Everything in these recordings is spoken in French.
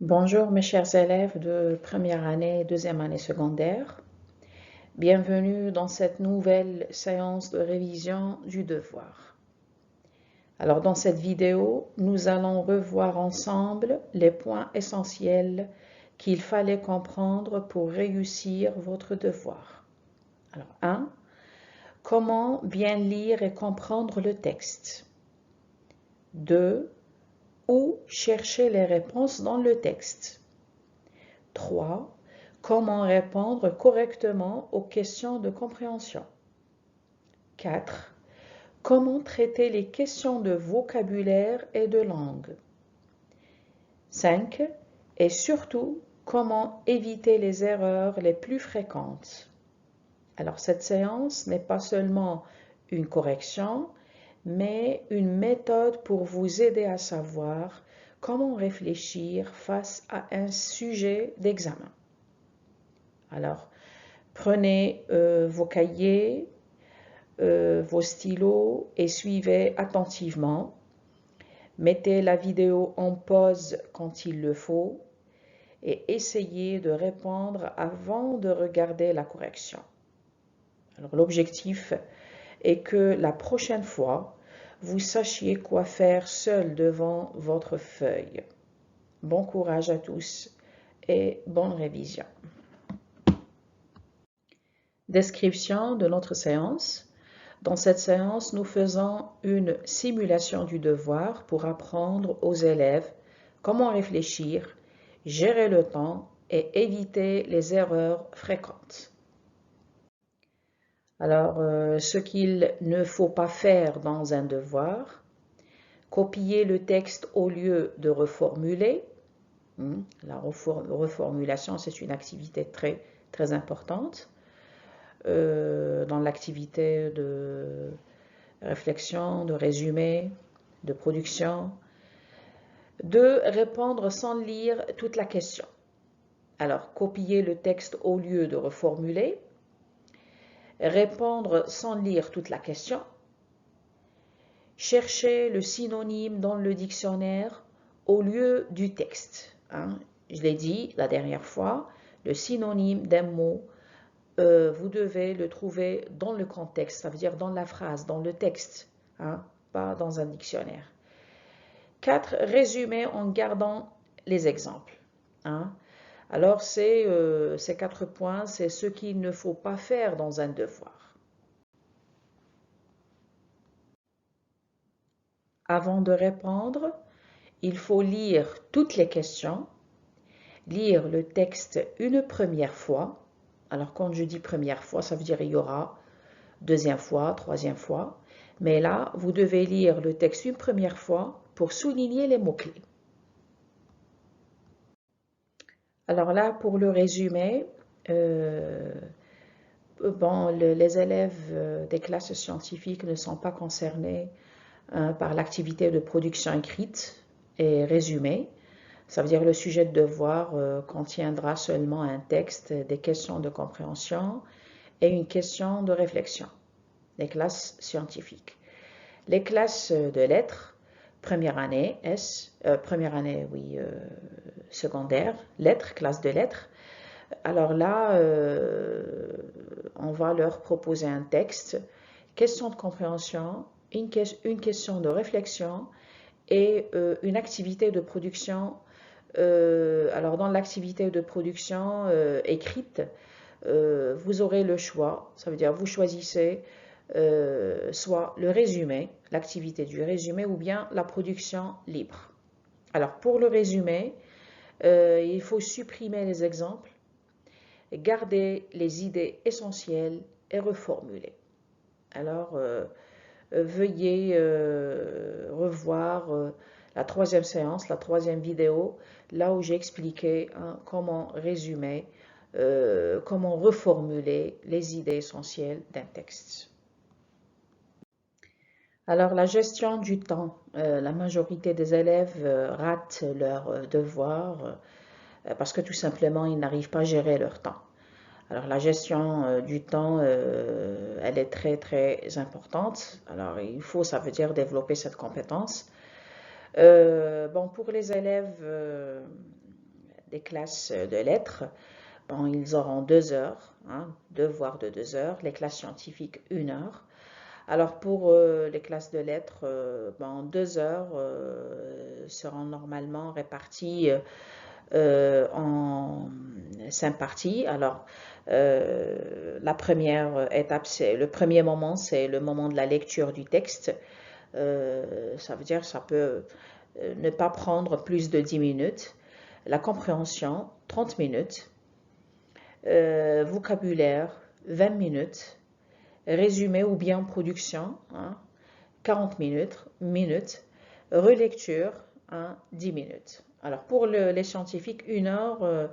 Bonjour mes chers élèves de première année et deuxième année secondaire. Bienvenue dans cette nouvelle séance de révision du devoir. Alors dans cette vidéo, nous allons revoir ensemble les points essentiels qu'il fallait comprendre pour réussir votre devoir. Alors 1. Comment bien lire et comprendre le texte. 2. Où chercher les réponses dans le texte. 3. Comment répondre correctement aux questions de compréhension. 4. Comment traiter les questions de vocabulaire et de langue. 5. Et surtout, comment éviter les erreurs les plus fréquentes. Alors cette séance n'est pas seulement une correction, mais une méthode pour vous aider à savoir comment réfléchir face à un sujet d'examen. Alors, prenez vos cahiers, vos stylos et suivez attentivement. Mettez la vidéo en pause quand il le faut et essayez de répondre avant de regarder la correction. Alors, l'objectif est que la prochaine fois, vous sachiez quoi faire seul devant votre feuille. Bon courage à tous et bonne révision. Description de notre séance. Dans cette séance, nous faisons une simulation du devoir pour apprendre aux élèves comment réfléchir, gérer le temps et éviter les erreurs fréquentes. Alors, ce qu'il ne faut pas faire dans un devoir, copier le texte au lieu de reformuler. La reformulation, c'est une activité très importante. Dans l'activité de réflexion, de résumé, de production. 2. Répondre sans lire toute la question. Alors, copier le texte au lieu de reformuler. Répondre sans lire toute la question. Chercher le synonyme dans le dictionnaire au lieu du texte. Je l'ai dit la dernière fois, le synonyme d'un mot, vous devez le trouver dans le contexte, ça veut dire dans la phrase, dans le texte, pas dans un dictionnaire. 4. Résumer en gardant les exemples. Alors, ces 4 points, c'est ce qu'il ne faut pas faire dans un devoir. Avant de répondre, il faut lire toutes les questions, lire le texte une première fois. Alors, quand je dis première fois, ça veut dire il y aura deuxième fois, troisième fois. Mais là, vous devez lire le texte une première fois pour souligner les mots-clés. Alors là, pour le résumé, les élèves des classes scientifiques ne sont pas concernés par l'activité de production écrite et résumé. Ça veut dire le sujet de devoir contiendra seulement un texte, des questions de compréhension et une question de réflexion. Les classes scientifiques. Les classes de lettres, première année secondaire, lettres, classe de lettres. Alors là, on va leur proposer un texte, question de compréhension, une question de réflexion et une activité de production. Alors dans l'activité de production écrite, vous aurez le choix, ça veut dire vous choisissez soit le résumé, l'activité du résumé, ou bien la production libre. Alors pour le résumé, il faut supprimer les exemples, garder les idées essentielles et reformuler. Alors veuillez revoir la troisième séance, la troisième vidéo, là où j'ai expliqué comment résumer, comment reformuler les idées essentielles d'un texte. Alors, la gestion du temps. La majorité des élèves ratent leurs devoirs parce que tout simplement, ils n'arrivent pas à gérer leur temps. Alors, la gestion du temps, elle est très importante. Alors, ça veut dire développer cette compétence. Pour les élèves des classes de lettres, bon, ils auront 2 heures, devoir de 2 heures, les classes scientifiques 1 heure. Alors pour les classes de lettres, 2 heures seront normalement réparties en 5 parties. Alors la première étape, le premier moment, c'est le moment de la lecture du texte. Ça veut dire que ça peut ne pas prendre plus de 10 minutes. La compréhension, 30 minutes. Vocabulaire, 20 minutes. Résumé ou bien production, 40 minutes. Relecture, 10 minutes. Alors pour les scientifiques, 1 heure,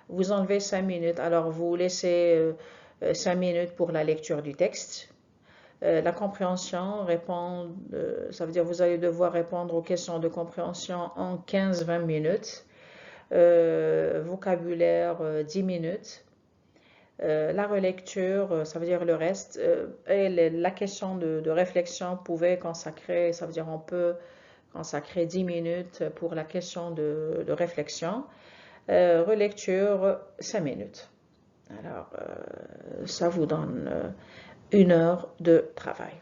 vous enlevez 5 minutes. Alors vous laissez 5 minutes pour la lecture du texte. La compréhension, ça veut dire vous allez devoir répondre aux questions de compréhension en 15-20 minutes. Vocabulaire, 10 minutes. La relecture, ça veut dire le reste. Et la question de réflexion pouvait consacrer, ça veut dire on peut consacrer 10 minutes pour la question de réflexion. Relecture, 5 minutes. Alors, ça vous donne 1 heure de travail.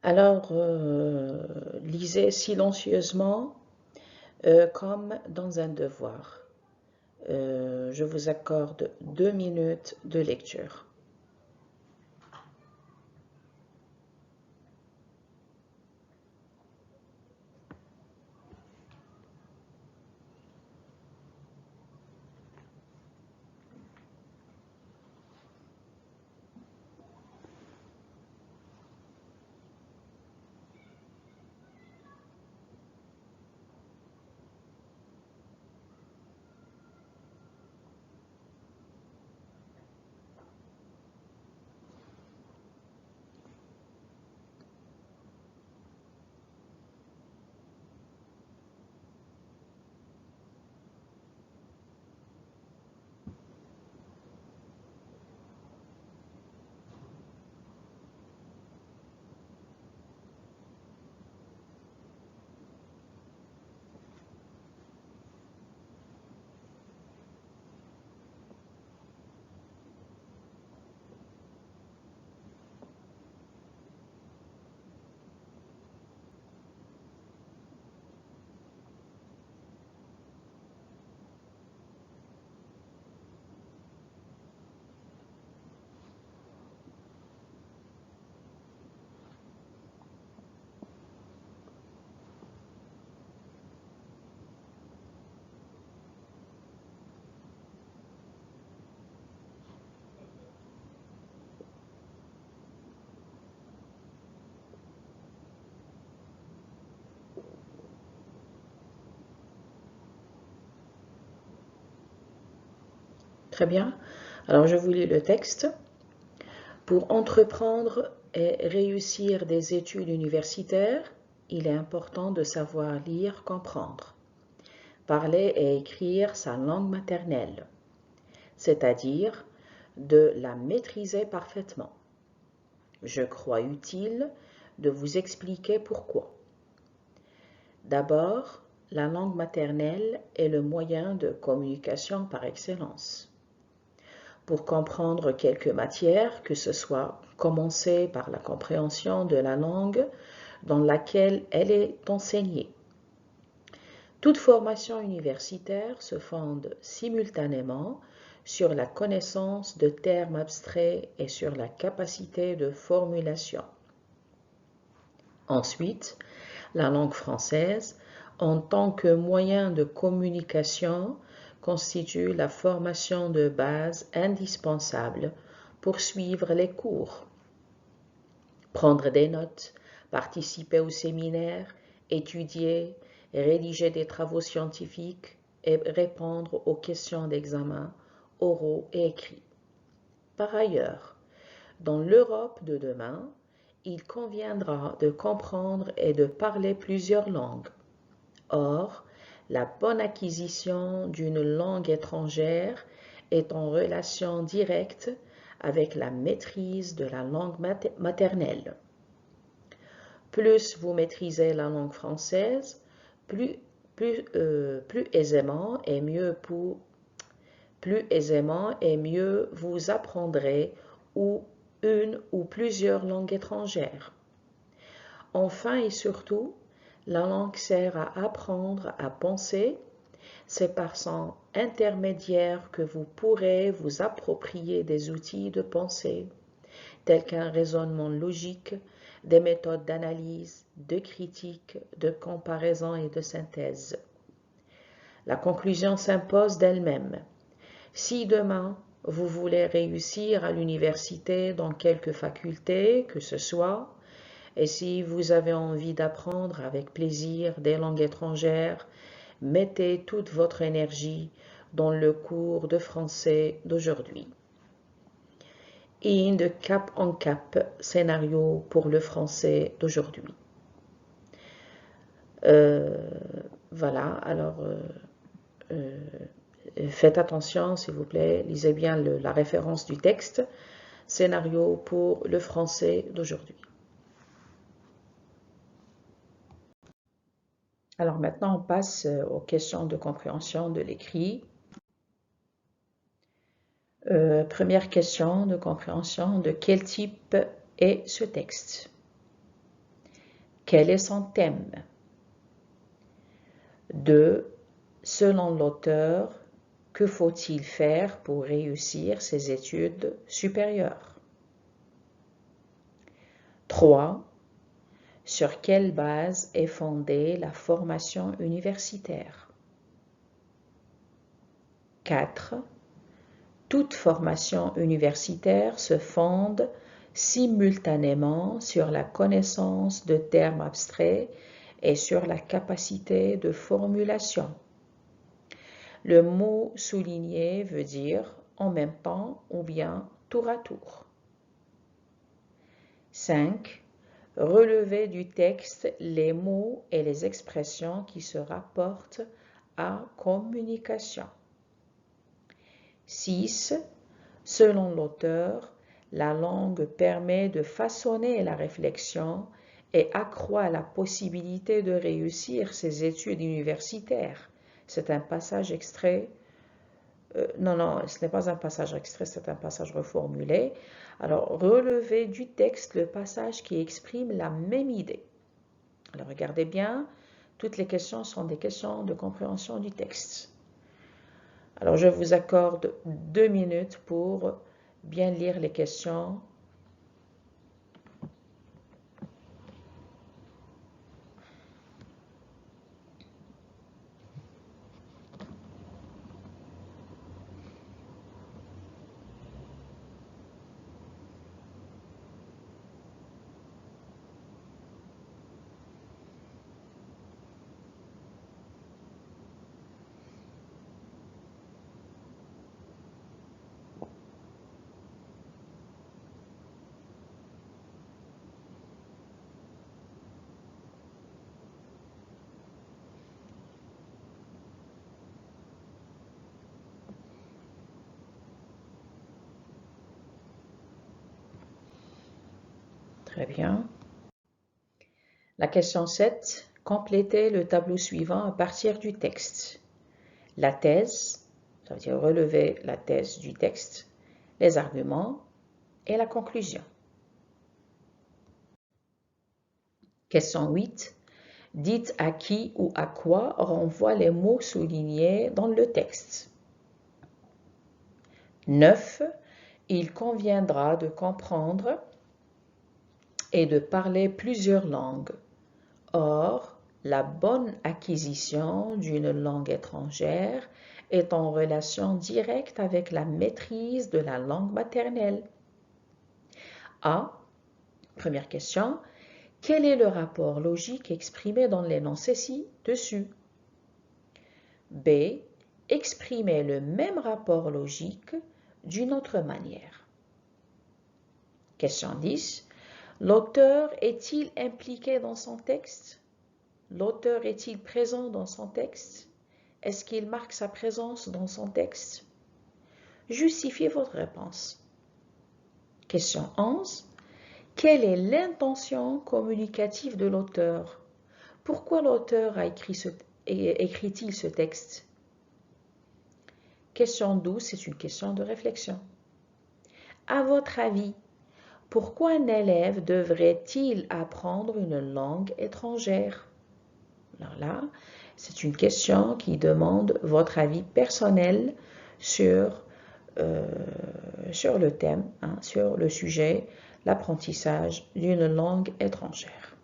Alors, lisez silencieusement comme dans un devoir. Je vous accorde 2 minutes de lecture. Très bien. Alors, je vous lis le texte. Pour entreprendre et réussir des études universitaires, il est important de savoir lire, comprendre, parler et écrire sa langue maternelle, c'est-à-dire de la maîtriser parfaitement. Je crois utile de vous expliquer pourquoi. D'abord, la langue maternelle est le moyen de communication par excellence. Pour comprendre quelque matière, que ce soit commencer par la compréhension de la langue dans laquelle elle est enseignée. Toute formation universitaire se fonde simultanément sur la connaissance de termes abstraits et sur la capacité de formulation. Ensuite, la langue française, en tant que moyen de communication, constitue la formation de base indispensable pour suivre les cours. Prendre des notes, participer aux séminaires, étudier, rédiger des travaux scientifiques et répondre aux questions d'examen oraux et écrits. Par ailleurs, dans l'Europe de demain, il conviendra de comprendre et de parler plusieurs langues. Or, la bonne acquisition d'une langue étrangère est en relation directe avec la maîtrise de la langue maternelle. plus vous maîtrisez la langue française, plus aisément et mieux vous apprendrez une ou plusieurs langues étrangères. Enfin et surtout, la langue sert à apprendre à penser. C'est par son intermédiaire que vous pourrez vous approprier des outils de pensée, tels qu'un raisonnement logique, des méthodes d'analyse, de critique, de comparaison et de synthèse. La conclusion s'impose d'elle-même. Si demain, vous voulez réussir à l'université dans quelque faculté que ce soit, et si vous avez envie d'apprendre avec plaisir des langues étrangères, mettez toute votre énergie dans le cours de français d'aujourd'hui. Et de cap en cap, scénario pour le français d'aujourd'hui. Voilà, alors faites attention s'il vous plaît, lisez bien la référence du texte, scénario pour le français d'aujourd'hui. Alors maintenant, on passe aux questions de compréhension de l'écrit. Première question de compréhension, de quel type est ce texte? Quel est son thème? 2. Selon l'auteur, que faut-il faire pour réussir ses études supérieures? 3. Sur quelle base est fondée la formation universitaire? 4. Toute formation universitaire se fonde simultanément sur la connaissance de termes abstraits et sur la capacité de formulation. Le mot souligné veut dire en même temps ou bien tour à tour. 5. Relevez du texte les mots et les expressions qui se rapportent à communication. 6. Selon l'auteur, la langue permet de façonner la réflexion et accroît la possibilité de réussir ses études universitaires. C'est un passage extrait. Non, ce n'est pas un passage extrait, c'est un passage reformulé. Alors, relevez du texte le passage qui exprime la même idée. Alors, regardez bien, toutes les questions sont des questions de compréhension du texte. Alors, je vous accorde 2 minutes pour bien lire les questions. Très bien. La question 7. Complétez le tableau suivant à partir du texte. La thèse, ça veut dire relever la thèse du texte, les arguments et la conclusion. Question 8. Dites à qui ou à quoi renvoient les mots soulignés dans le texte. 9. Il conviendra de comprendre et de parler plusieurs langues. Or, la bonne acquisition d'une langue étrangère est en relation directe avec la maîtrise de la langue maternelle. A. Première question. Quel est le rapport logique exprimé dans l'énoncé ci-dessus? B. Exprimez le même rapport logique d'une autre manière. Question 10. L'auteur est-il impliqué dans son texte? L'auteur est-il présent dans son texte? Est-ce qu'il marque sa présence dans son texte? Justifiez votre réponse. Question 11. Quelle est l'intention communicative de l'auteur? Pourquoi l'auteur a écrit-il ce texte? Question 12, c'est une question de réflexion. À votre avis, pourquoi un élève devrait-il apprendre une langue étrangère? Alors là, c'est une question qui demande votre avis personnel sur, sur le thème, sur le sujet, l'apprentissage d'une langue étrangère.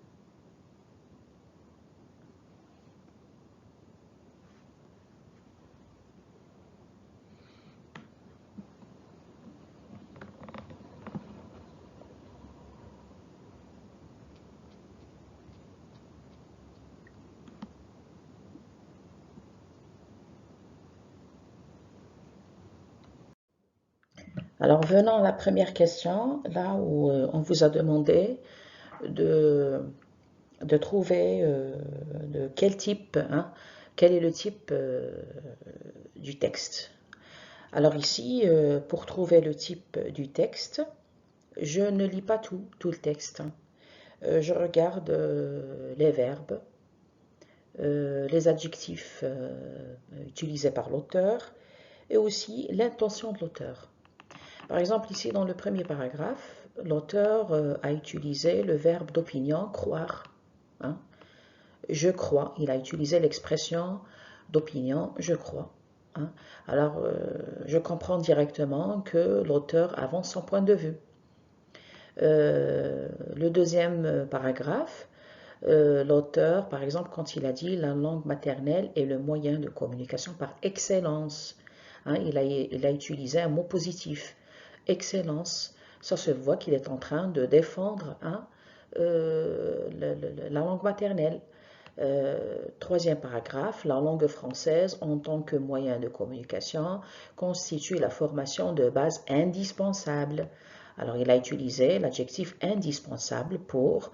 Alors, venons à la première question, là où on vous a demandé de, de trouver de quel type, quel est le type du texte. Alors ici, pour trouver le type du texte, je ne lis pas tout le texte. Je regarde les verbes, les adjectifs utilisés par l'auteur et aussi l'intention de l'auteur. Par exemple, ici dans le premier paragraphe, l'auteur a utilisé le verbe d'opinion, croire. Je crois, il a utilisé l'expression d'opinion, je crois. Alors, je comprends directement que l'auteur avance son point de vue. Le deuxième paragraphe, l'auteur, par exemple, quand il a dit la langue maternelle est le moyen de communication par excellence, il a utilisé un mot positif, excellence. Ça se voit qu'il est en train de défendre la langue maternelle. Troisième paragraphe, la langue française en tant que moyen de communication constitue la formation de base indispensable. Alors, il a utilisé l'adjectif indispensable pour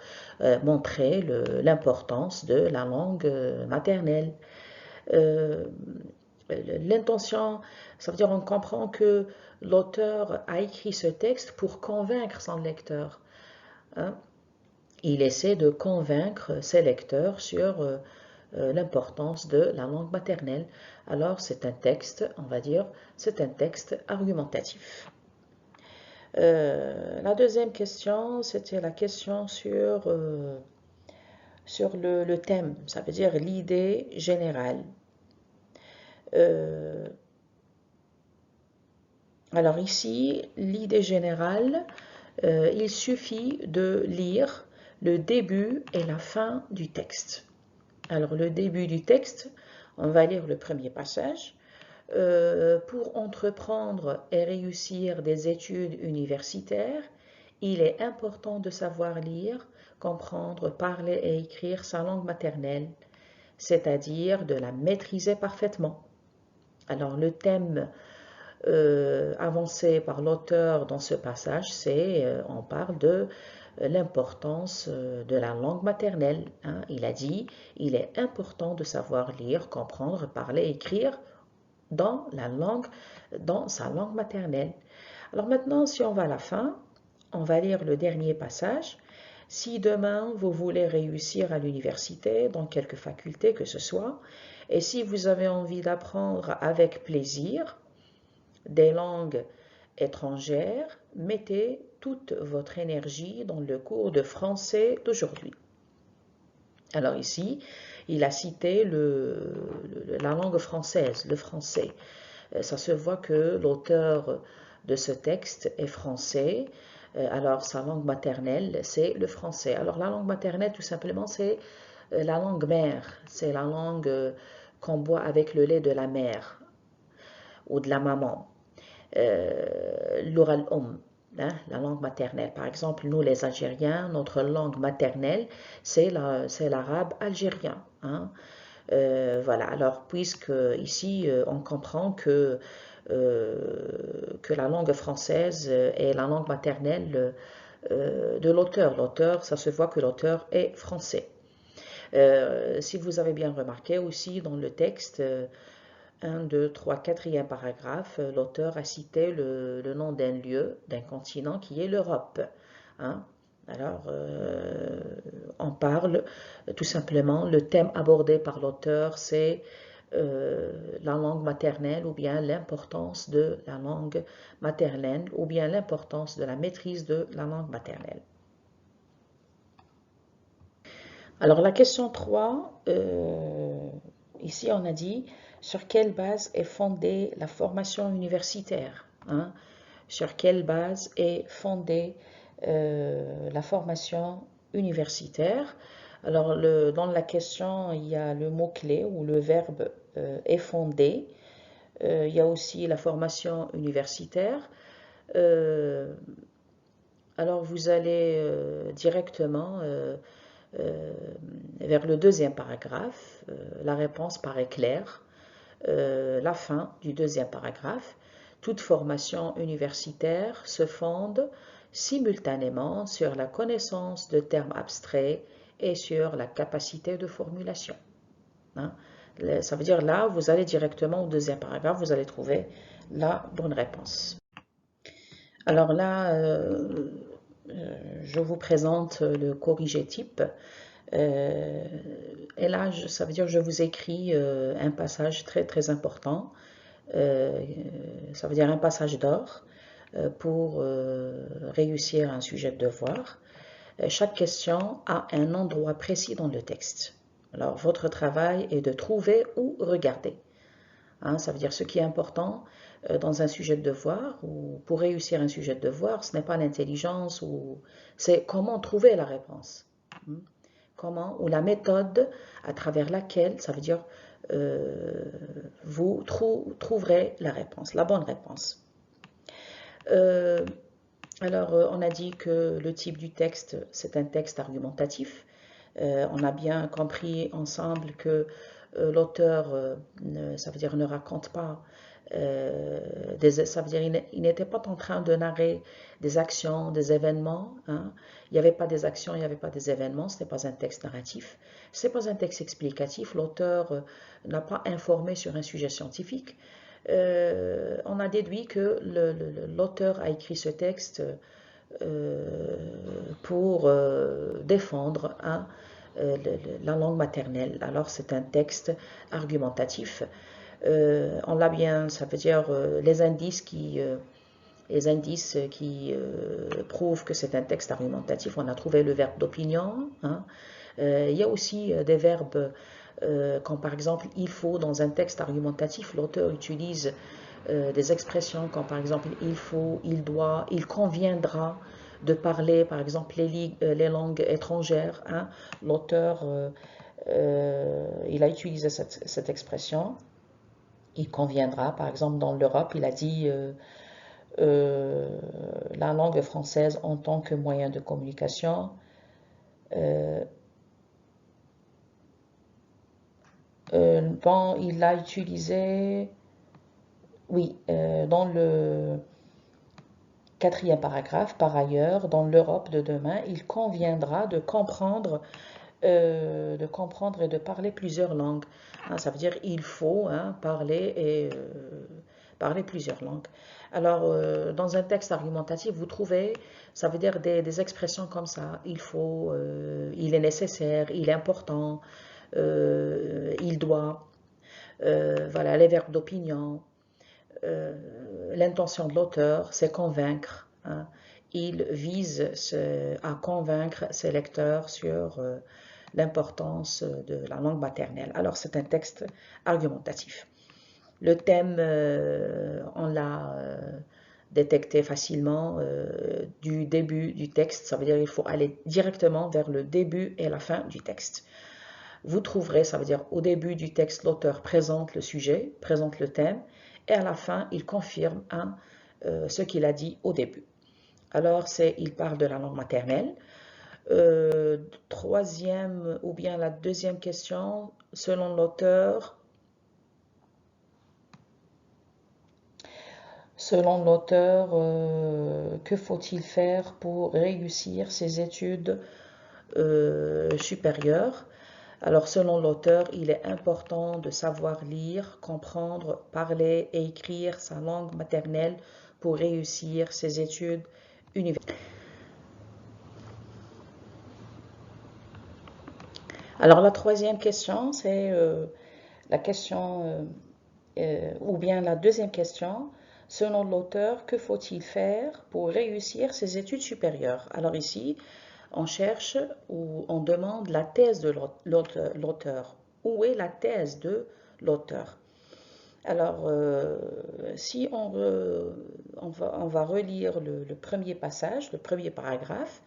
montrer l'importance de la langue maternelle. L'intention, ça veut dire on comprend que l'auteur a écrit ce texte pour convaincre son lecteur. Il essaie de convaincre ses lecteurs sur l'importance de la langue maternelle. Alors c'est un texte, on va dire, c'est un texte argumentatif. La deuxième question, c'était la question sur le thème, ça veut dire l'idée générale. Alors ici, l'idée générale, il suffit de lire le début et la fin du texte. Alors le début du texte, on va lire le premier passage. Pour entreprendre et réussir des études universitaires, il est important de savoir lire, comprendre, parler et écrire sa langue maternelle, c'est-à-dire de la maîtriser parfaitement. Alors le thème avancé par l'auteur dans ce passage, on parle de l'importance de la langue maternelle. Il a dit, il est important de savoir lire, comprendre, parler, écrire dans sa langue maternelle. Alors maintenant, si on va à la fin, on va lire le dernier passage. Si demain vous voulez réussir à l'université, dans quelque faculté que ce soit, et si vous avez envie d'apprendre avec plaisir des langues étrangères, mettez toute votre énergie dans le cours de français d'aujourd'hui. Alors ici, il a cité la langue française, le français. Ça se voit que l'auteur de ce texte est français. Alors sa langue maternelle, c'est le français. Alors la langue maternelle, tout simplement, c'est la langue mère. C'est la langue qu'on boit avec le lait de la mère ou de la maman. L'oral la langue maternelle. Par exemple, nous les Algériens, notre langue maternelle, c'est l'arabe algérien. Voilà, alors puisque ici on comprend que la langue française est la langue maternelle de l'auteur. L'auteur, ça se voit que l'auteur est français. Si vous avez bien remarqué aussi dans le texte, 1, 2, 3, 4e paragraphe, l'auteur a cité le nom d'un lieu, d'un continent qui est l'Europe. Alors, on parle tout simplement, le thème abordé par l'auteur, c'est la langue maternelle ou bien l'importance de la langue maternelle ou bien l'importance de la maîtrise de la langue maternelle. Alors la question 3, ici on a dit sur quelle base est fondée la formation universitaire, hein? Sur quelle base est fondée la formation universitaire. Alors dans la question, il y a le mot-clé ou le verbe est fondé. Il y a aussi la formation universitaire. Alors vous allez directement vers le deuxième paragraphe. La réponse paraît claire. La fin du deuxième paragraphe. Toute formation universitaire se fonde simultanément sur la connaissance de termes abstraits et sur la capacité de formulation. Hein? Ça veut dire là, vous allez directement au deuxième paragraphe, vous allez trouver la bonne réponse. Alors là, je vous présente le corrigé type. Et là, ça veut dire que je vous écris un passage très très important. Ça veut dire un passage d'or pour réussir un sujet de devoir. Chaque question a un endroit précis dans le texte. Alors, votre travail est de trouver où regarder. Hein, ça veut dire ce qui est important dans un sujet de devoir ou pour réussir un sujet de devoir, ce n'est pas l'intelligence ou c'est comment trouver la réponse. Comment ou la méthode à travers laquelle, ça veut dire vous trouverez la réponse, la bonne réponse. Alors, on a dit que le type du texte, c'est un texte argumentatif. On a bien compris ensemble que l'auteur, ça veut dire ne raconte pas, ça veut dire il n'était pas en train de narrer des actions, des événements. Hein. Il n'y avait pas des actions, il n'y avait pas des événements, ce n'est pas un texte narratif, ce n'est pas un texte explicatif. L'auteur n'a pas informé sur un sujet scientifique. On a déduit que l'auteur a écrit ce texte pour défendre la langue maternelle. Alors c'est un texte argumentatif. On l'a bien, ça veut dire les indices qui prouvent que c'est un texte argumentatif. On a trouvé le verbe d'opinion. Hein. Il y a aussi des verbes comme par exemple il faut dans un texte argumentatif, l'auteur utilise des expressions comme par exemple il faut, il doit, il conviendra de parler par exemple les langues étrangères. Hein. L'auteur il a utilisé cette expression. Il conviendra, par exemple dans l'Europe, il a dit la langue française en tant que moyen de communication. Bon, il a utilisé, oui, dans le quatrième paragraphe, par ailleurs, dans l'Europe de demain, il conviendra de comprendre et de parler plusieurs langues. Hein, ça veut dire il faut parler plusieurs langues. Alors, dans un texte argumentatif, vous trouvez, ça veut dire des expressions comme ça. Il faut, il est nécessaire, il est important, il doit. Voilà, les verbes d'opinion. L'intention de l'auteur, c'est convaincre. Hein. Il vise à convaincre ses lecteurs sur l'importance de la langue maternelle. Alors, c'est un texte argumentatif. Le thème, on l'a détecté facilement du début du texte. Ça veut dire qu'il faut aller directement vers le début et la fin du texte. Vous trouverez, ça veut dire au début du texte, l'auteur présente le sujet, présente le thème, et à la fin, il confirme ce qu'il a dit au début. Alors, il parle de la langue maternelle. Troisième, ou bien la deuxième question, selon l'auteur, que faut-il faire pour réussir ses études supérieures? Alors, selon l'auteur, il est important de savoir lire, comprendre, parler et écrire sa langue maternelle pour réussir ses études universitaires. Alors la troisième question, c'est la question, ou bien la deuxième question, selon l'auteur, que faut-il faire pour réussir ses études supérieures? Alors ici, on cherche ou on demande la thèse de l'auteur. Où est la thèse de l'auteur? Alors, si on va relire le premier passage, le premier paragraphe,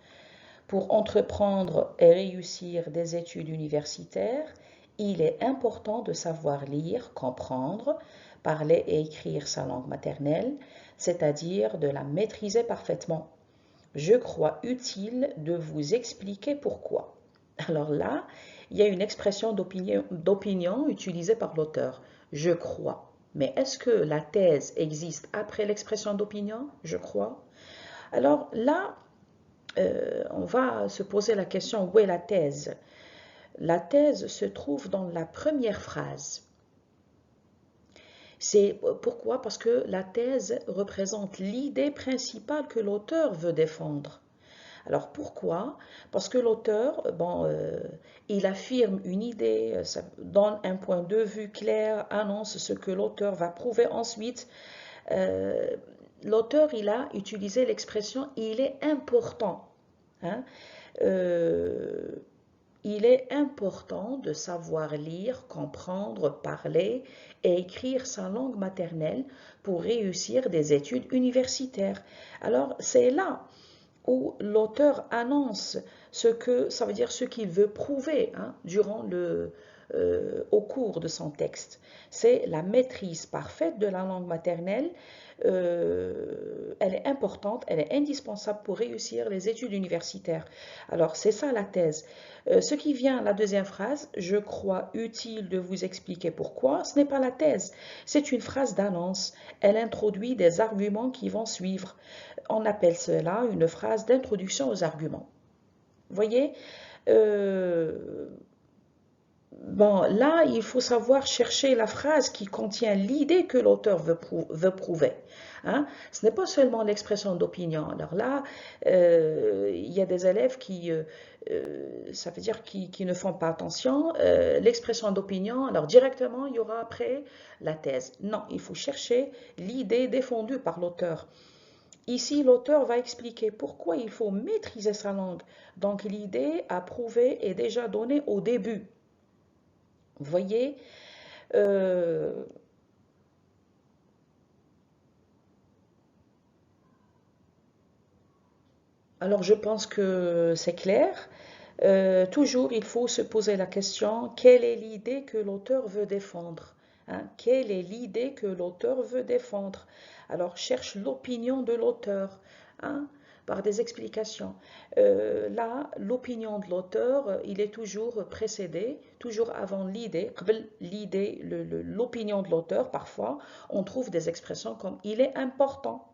pour entreprendre et réussir des études universitaires, il est important de savoir lire, comprendre, parler et écrire sa langue maternelle, c'est-à-dire de la maîtriser parfaitement. Je crois utile de vous expliquer pourquoi. Alors là, il y a une expression d'opinion utilisée par l'auteur. Je crois. Mais est-ce que la thèse existe après l'expression d'opinion? Je crois. Alors là, on va se poser la question, où est la thèse? La thèse se trouve dans la première phrase. C'est pourquoi? Parce que la thèse représente l'idée principale que l'auteur veut défendre. Alors pourquoi? Parce que l'auteur, il affirme une idée, ça donne un point de vue clair, annonce ce que l'auteur va prouver ensuite. L'auteur, il a utilisé l'expression « il est important ». Hein? Il est important de savoir lire, comprendre, parler et écrire sa langue maternelle pour réussir des études universitaires. Alors, c'est là où l'auteur annonce ce que ça veut dire, ce qu'il veut prouver au cours de son texte. C'est la maîtrise parfaite de la langue maternelle. Elle est importante, elle est indispensable pour réussir les études universitaires. Alors, c'est ça la thèse. Ce qui vient, la deuxième phrase, je crois utile de vous expliquer pourquoi, ce n'est pas la thèse, c'est une phrase d'annonce. Elle introduit des arguments qui vont suivre. On appelle cela une phrase d'introduction aux arguments. Vous voyez, là, il faut savoir chercher la phrase qui contient l'idée que l'auteur veut prouver. Hein? Ce n'est pas seulement l'expression d'opinion. Alors là, il y a des élèves ça veut dire qui ne font pas attention. L'expression d'opinion, alors directement, il y aura après la thèse. Non, il faut chercher l'idée défendue par l'auteur. Ici, l'auteur va expliquer pourquoi il faut maîtriser sa langue. Donc, l'idée à prouver est déjà donnée au début. Vous voyez, alors je pense que c'est clair. Toujours, il faut se poser la question, quelle est l'idée que l'auteur veut défendre? Hein? Quelle est l'idée que l'auteur veut défendre? Alors, cherche l'opinion de l'auteur, hein, par des explications. Là, l'opinion de l'auteur, il est toujours précédé, toujours avant l'idée. L'opinion de l'auteur, parfois, on trouve des expressions comme « il est important »,«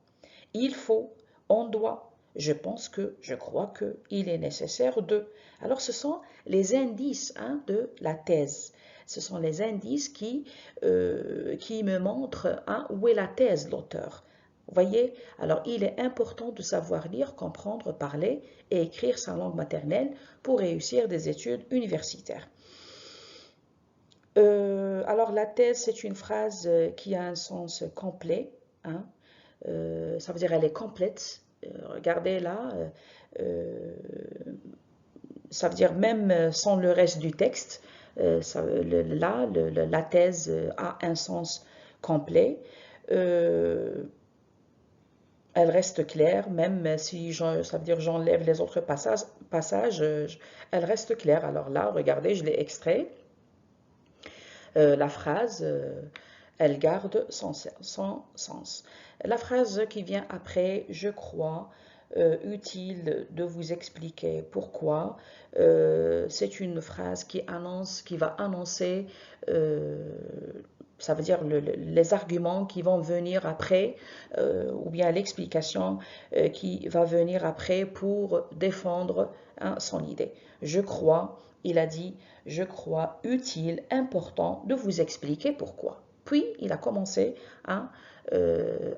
il faut »,« on doit ». Je pense que, je crois que, il est nécessaire de. Alors, ce sont les indices de la thèse. Ce sont les indices qui me montrent où est la thèse de l'auteur. Vous voyez? Alors, il est important de savoir lire, comprendre, parler et écrire sa langue maternelle pour réussir des études universitaires. Alors, la thèse, c'est une phrase qui a un sens complet. Ça veut dire elle est complète. Regardez là, ça veut dire même sans le reste du texte, la thèse a un sens complet. Elle reste claire, même si ça veut dire j'enlève les autres passages, elle reste claire. Alors là, regardez, je l'ai extrait. La phrase, elle garde son sens. La phrase qui vient après, je crois, utile de vous expliquer pourquoi, c'est une phrase qui va annoncer, ça veut dire les arguments qui vont venir après, ou bien l'explication qui va venir après pour défendre son idée. Je crois, il a dit, je crois utile, important de vous expliquer pourquoi. Puis, il a commencé à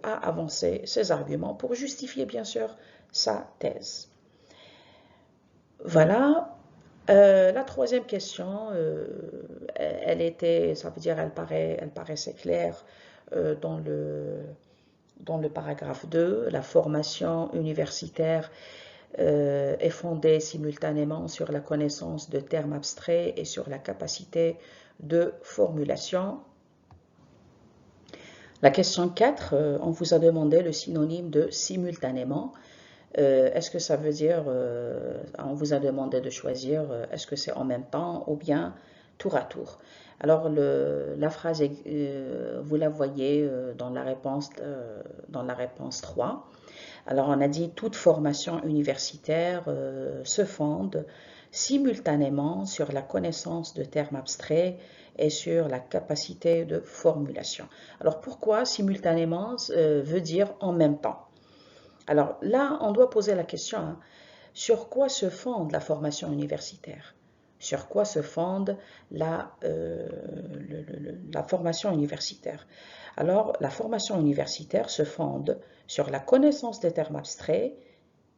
avancer ses arguments pour justifier, bien sûr, sa thèse. Voilà, La troisième question, ça veut dire, elle paraissait claire dans le paragraphe 2. La formation universitaire est fondée simultanément sur la connaissance de termes abstraits et sur la capacité de formulation. La question 4, on vous a demandé le synonyme de simultanément. Est-ce que ça veut dire, on vous a demandé de choisir, est-ce que c'est en même temps ou bien tour à tour. Alors la phrase, vous la voyez dans la réponse 3. Alors on a dit toute formation universitaire se fonde simultanément sur la connaissance de termes abstraits et sur la capacité de formulation. Alors pourquoi simultanément veut dire en même temps? Alors là, on doit poser la question, hein, sur quoi se fonde la formation universitaire? Sur quoi se fonde la formation universitaire? Alors, la formation universitaire se fonde sur la connaissance des termes abstraits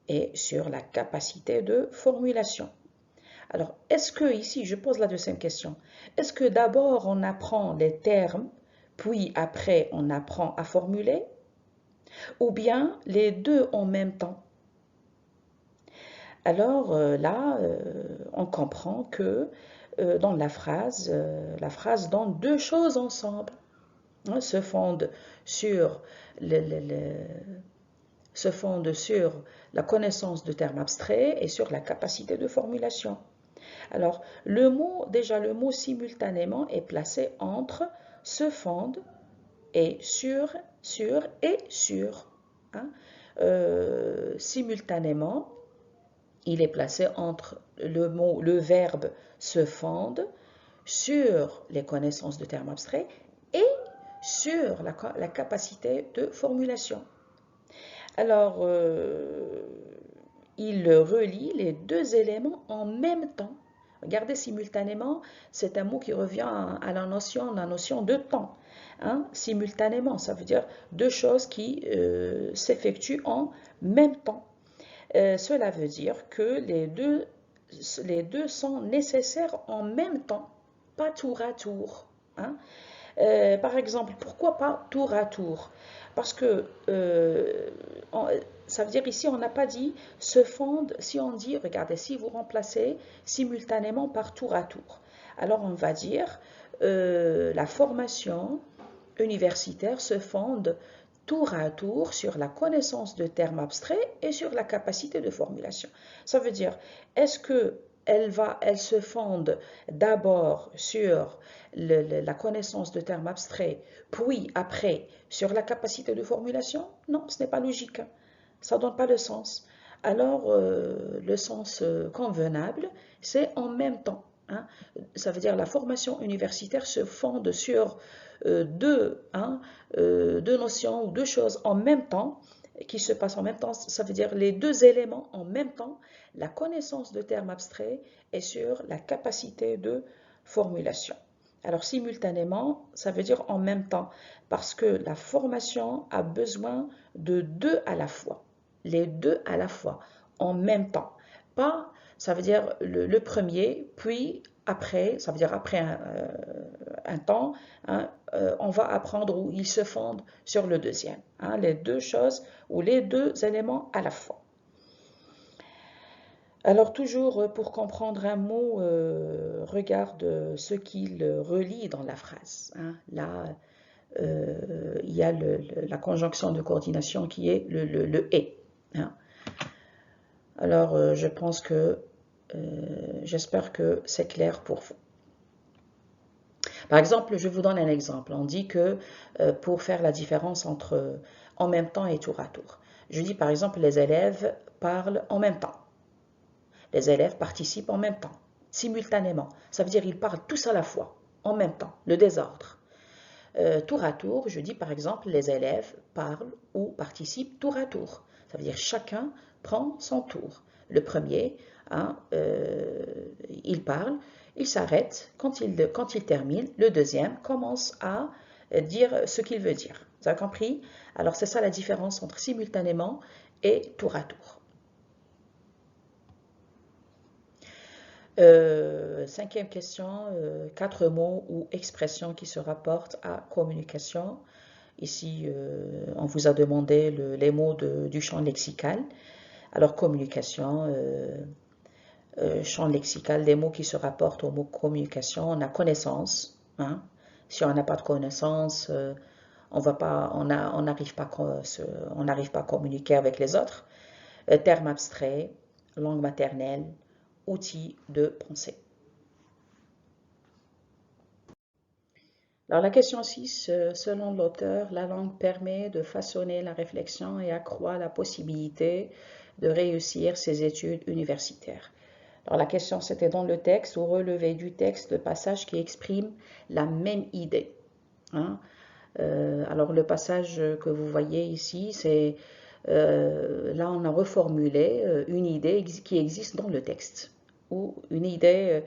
et sur la capacité de formulation. Alors, est-ce que, ici, je pose la deuxième question, est-ce que d'abord on apprend les termes, puis après on apprend à formuler, ou bien les deux en même temps? Alors là, on comprend que dans la phrase donne deux choses ensemble, hein, se fonde sur la connaissance de termes abstraits et sur la capacité de formulation. Alors, le mot simultanément est placé entre se fonde et sur et sur. Hein. Simultanément, il est placé entre le verbe se fonde sur les connaissances de termes abstraits et sur la capacité de formulation. Alors, il relie les deux éléments en même temps. Regardez, simultanément, c'est un mot qui revient à la notion de temps. Hein. Simultanément, ça veut dire deux choses qui s'effectuent en même temps. Cela veut dire que les deux sont nécessaires en même temps, pas tour à tour. Hein. Par exemple, pourquoi pas tour à tour? Parce que ça veut dire ici, on n'a pas dit se fonde, si on dit, regardez, si vous remplacez simultanément par tour à tour. Alors on va dire la formation universitaire se fonde tour à tour sur la connaissance de termes abstraits et sur la capacité de formulation. Ça veut dire, est-ce que elle se fonde d'abord sur la connaissance de termes abstraits, puis après sur la capacité de formulation? Non, ce n'est pas logique. Ça ne donne pas de sens. Alors, le sens convenable, c'est en même temps. Hein. Ça veut dire la formation universitaire se fonde sur deux notions ou deux choses en même temps, qui se passent en même temps. Ça veut dire les deux éléments en même temps, la connaissance de termes abstraits et sur la capacité de formulation. Alors, simultanément, ça veut dire en même temps, parce que la formation a besoin de deux à la fois. Les deux à la fois, en même temps. Pas, ça veut dire le premier, puis après, ça veut dire après un temps, hein, on va apprendre où ils se fondent sur le deuxième. Hein, les deux choses ou les deux éléments à la fois. Alors toujours pour comprendre un mot, regarde ce qu'il relie dans la phrase. Hein. Là, il y a la conjonction de coordination qui est le et. Hein. Alors je pense que, j'espère que c'est clair pour vous. Par exemple, je vous donne un exemple. On dit que pour faire la différence entre en même temps et tour à tour. Je dis par exemple, les élèves parlent en même temps. Les élèves participent en même temps, simultanément. Ça veut dire qu'ils parlent tous à la fois, en même temps, le désordre. Tour à tour, je dis par exemple, les élèves parlent ou participent tour à tour. Ça veut dire chacun prend son tour. Le premier, hein, il parle, il s'arrête, quand il termine, le deuxième commence à dire ce qu'il veut dire. Vous avez compris? Alors c'est ça la différence entre simultanément et tour à tour. Cinquième question, 4 mots ou expressions qui se rapportent à communication. Ici, on vous a demandé les mots du champ lexical. Alors, communication, champ lexical, des mots qui se rapportent au mot communication. On a connaissance, hein. Si on n'a pas de connaissance, on n'arrive pas, à communiquer avec les autres. Termes abstraits, langue maternelle, outils de pensée. Alors la question 6, selon l'auteur, la langue permet de façonner la réflexion et accroît la possibilité de réussir ses études universitaires. Alors la question c'était dans le texte, vous relevez du texte le passage qui exprime la même idée, hein. Alors le passage que vous voyez ici, c'est là on a reformulé une idée qui existe dans le texte ou une idée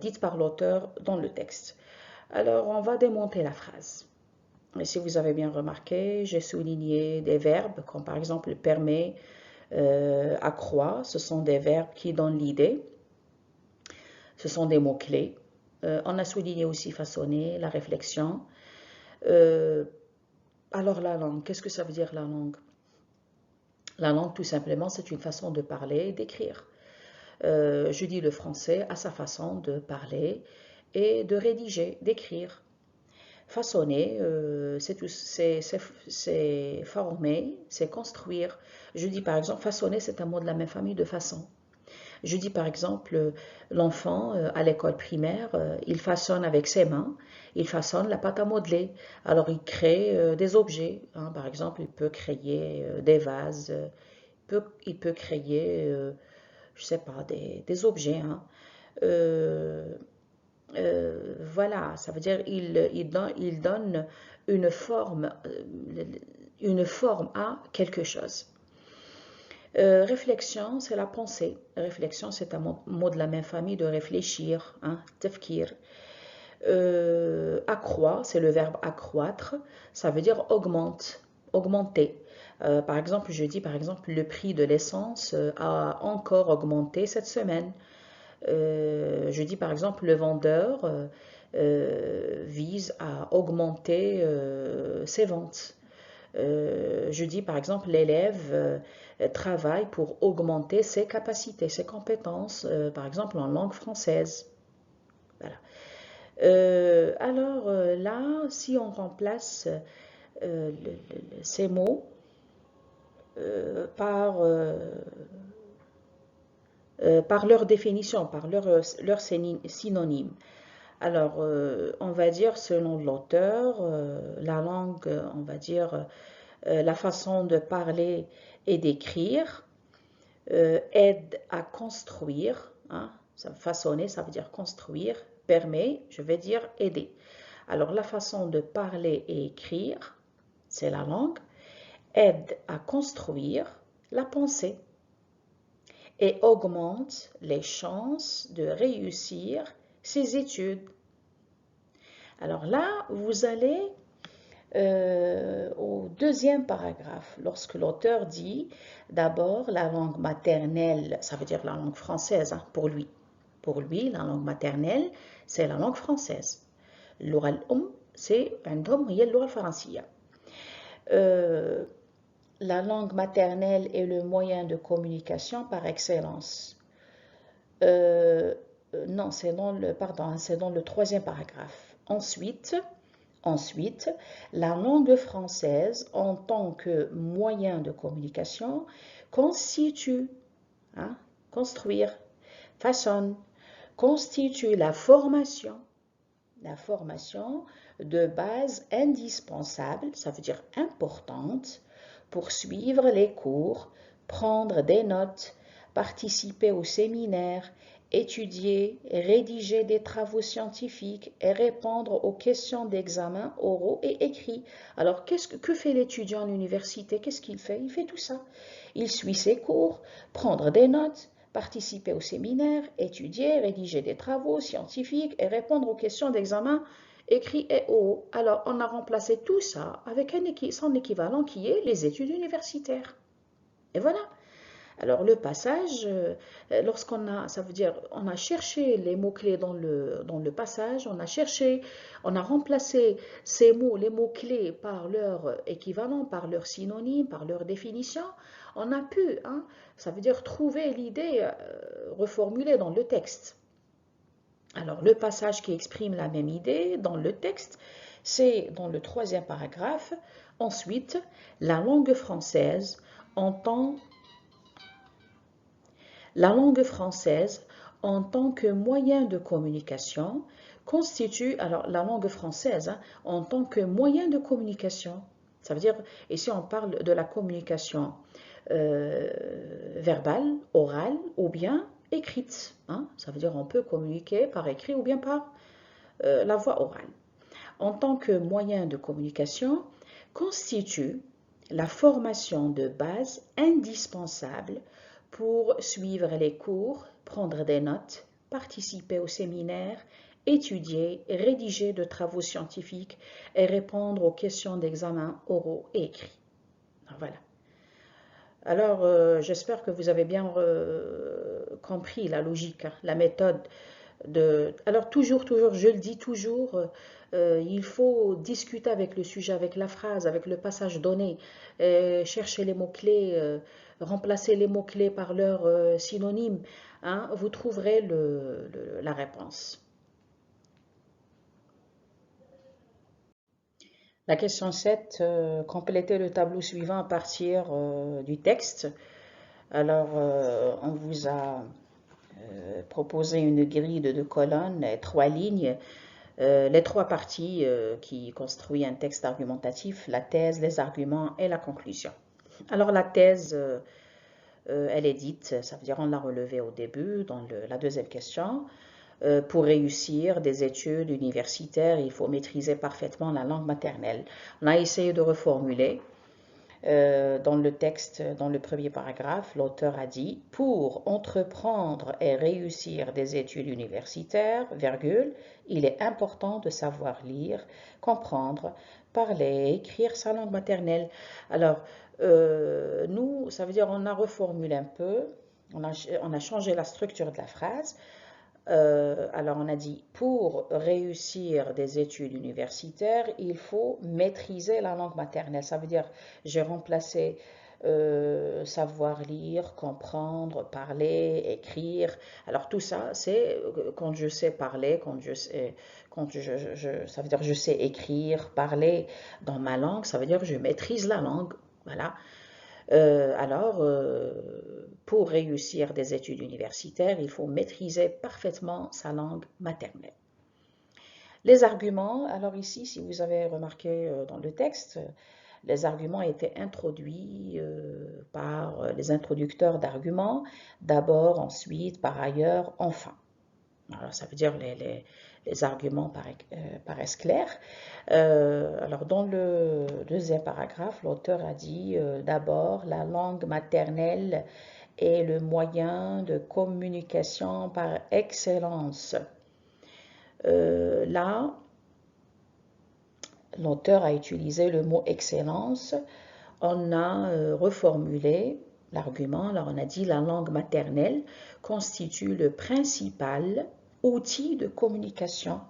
dite par l'auteur dans le texte. Alors on va démonter la phrase. Et si vous avez bien remarqué, j'ai souligné des verbes comme par exemple permet, accroît, ce sont des verbes qui donnent l'idée, ce sont des mots-clés. On a souligné aussi façonner, la réflexion. Alors la langue, qu'est-ce que ça veut dire la langue? La langue, tout simplement, c'est une façon de parler et d'écrire. Je dis le français a sa façon de parler et de rédiger, d'écrire. Façonner, c'est former, c'est construire. Je dis par exemple, façonner, c'est un mot de la même famille de façon. Je dis par exemple, l'enfant à l'école primaire, il façonne avec ses mains, il façonne la pâte à modeler. Alors il crée des objets, hein. Par exemple, il peut créer des vases, il peut créer, je sais pas, des objets, hein. Voilà, ça veut dire il donne une forme à quelque chose. Réflexion, c'est la pensée. Réflexion, c'est un mot de la même famille de réfléchir, hein, tafkir. Accroît, c'est le verbe accroître, ça veut dire augmente, augmenter. Par exemple, je dis par exemple le prix de l'essence a encore augmenté cette semaine. Je dis par exemple le vendeur vise à augmenter ses ventes. Je dis par exemple l'élève travaille pour augmenter ses capacités, ses compétences, par exemple en langue française. Voilà. Alors là, si on remplace ces mots par leur définition, par leur synonyme. Alors, on va dire, selon l'auteur, la langue, on va dire, la façon de parler et d'écrire aide à construire, hein, façonner, ça veut dire construire, permet, je vais dire aider. Alors, la façon de parler et écrire, c'est la langue, aide à construire la pensée et augmente les chances de réussir ses études. Alors là, vous allez au deuxième paragraphe, lorsque l'auteur dit d'abord la langue maternelle, ça veut dire la langue française, hein, pour lui. Pour lui, la langue maternelle, c'est la langue française. اللغة الأم c'est عندهم هي اللغة الفرنسية. La langue maternelle est le moyen de communication par excellence. Non, c'est dans le troisième paragraphe. Ensuite, la langue française en tant que moyen de communication constitue, hein, construire, façonne, constitue la formation de base indispensable, ça veut dire importante, pour suivre les cours, prendre des notes, participer aux séminaires, étudier, rédiger des travaux scientifiques et répondre aux questions d'examen oraux et écrits. Alors, que fait l'étudiant à l'université? Qu'est-ce qu'il fait? Il fait tout ça. Il suit ses cours, prendre des notes, participer aux séminaires, étudier, rédiger des travaux scientifiques et répondre aux questions d'examen écrits et oraux. Alors, on a remplacé tout ça avec son équivalent qui est les études universitaires. Et voilà. Alors le passage, lorsqu'on a, ça veut dire, on a cherché les mots-clés dans le passage, on a remplacé ces mots, les mots-clés par leur équivalent, par leur synonyme, par leur définition, on a pu, hein, ça veut dire trouver l'idée reformulée dans le texte. Alors le passage qui exprime la même idée dans le texte, c'est dans le troisième paragraphe. Ensuite, la langue française entend La langue française, en tant que moyen de communication, constitue, alors la langue française, hein, en tant que moyen de communication, ça veut dire, ici on parle de la communication verbale, orale ou bien écrite. Hein, ça veut dire on peut communiquer par écrit ou bien par la voix orale. En tant que moyen de communication, constitue la formation de base indispensable pour suivre les cours, prendre des notes, participer au séminaire, étudier, rédiger de travaux scientifiques et répondre aux questions d'examen oraux et écrits. Voilà. Alors, j'espère que vous avez bien compris la logique, hein, la méthode Alors, toujours, je le dis toujours, il faut discuter avec le sujet, avec la phrase, avec le passage donné, chercher les mots-clés, remplacer les mots-clés par leur synonyme, hein, vous trouverez la réponse. La question 7, complétez le tableau suivant à partir du texte. Alors, on vous a proposé une grille de 2 colonnes et 3 lignes, les 3 parties qui construisent un texte argumentatif, la thèse, les arguments et la conclusion. Alors la thèse, elle est dite, ça veut dire on l'a relevée au début dans la deuxième question. Pour réussir des études universitaires, il faut maîtriser parfaitement la langue maternelle. On a essayé de reformuler. Dans le texte, dans le premier paragraphe, l'auteur a dit « Pour entreprendre et réussir des études universitaires, virgule, il est important de savoir lire, comprendre, parler, écrire sa langue maternelle. » Alors, nous, ça veut dire on a reformulé un peu, on a changé la structure de la phrase. Alors on a dit, pour réussir des études universitaires, il faut maîtriser la langue maternelle. Ça veut dire, j'ai remplacé savoir lire, comprendre, parler, écrire. Alors tout ça, c'est quand je sais parler, ça veut dire je sais écrire, parler dans ma langue, ça veut dire que je maîtrise la langue. Voilà. Alors, pour réussir des études universitaires, il faut maîtriser parfaitement sa langue maternelle. Les arguments, alors ici, si vous avez remarqué dans le texte, les arguments étaient introduits par les introducteurs d'arguments, d'abord, ensuite, par ailleurs, enfin. Alors, ça veut dire les arguments paraissent clairs. Alors, dans le deuxième paragraphe, l'auteur a dit d'abord, la langue maternelle est le moyen de communication par excellence. Là, l'auteur a utilisé le mot excellence. On a reformulé l'argument. Alors, on a dit la langue maternelle constitue le principal outil de communication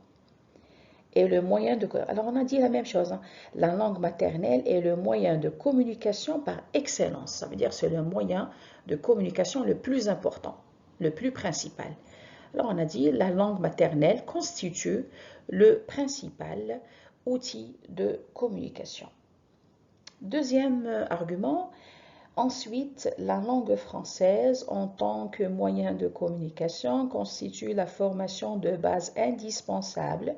et le moyen de... Alors, on a dit la même chose. Hein. La langue maternelle est le moyen de communication par excellence. Ça veut dire que c'est le moyen de communication le plus important, le plus principal. Alors, on a dit la langue maternelle constitue le principal outil de communication. Deuxième argument, ensuite, la langue française en tant que moyen de communication constitue la formation de base indispensable